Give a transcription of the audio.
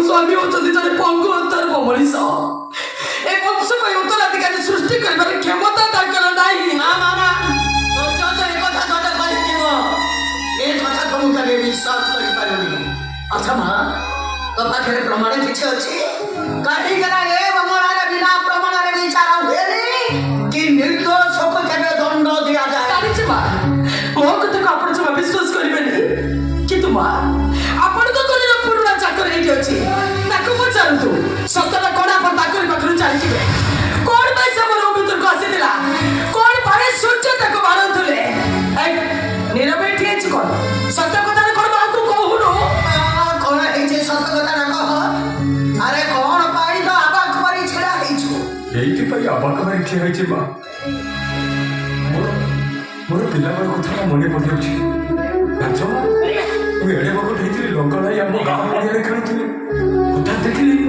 स्वामी होती जड़े पंगु अंतर्ग मनीष ए वंश उत्तराधिकारी सृष्टि कर क्षमता नहीं ना ना ना विश्वास कर अच्छा माँ तो पाखे प्रमाण किसी अच्छी कहीं बिना प्रमाण विचार हुए कि निर्दोष को केवे दंड दिया जाए मो कथा को आप जमा विश्वास करेंगे किंतु माँ आपण तो कोई पुराना चाकर अच्छी पचारतु सतटा कौन आप पाखर चली कौन पैसा मोर भर को आसीला कौन पाए सूर्य तक बाढ़ुले नीरव ठिए कौन सत कथा कौन बाहर कहून कौन है सत कथा न कह अरे कौन पाई तो आबाक मारी छिड़ा आबाक मारी ठिया माँ मोर पिला कथा मन पड़ जाऊँगी मुझे एड़े बगट होती लंगड़ाई आम गाँव पड़िया खेलुली हठात देखिली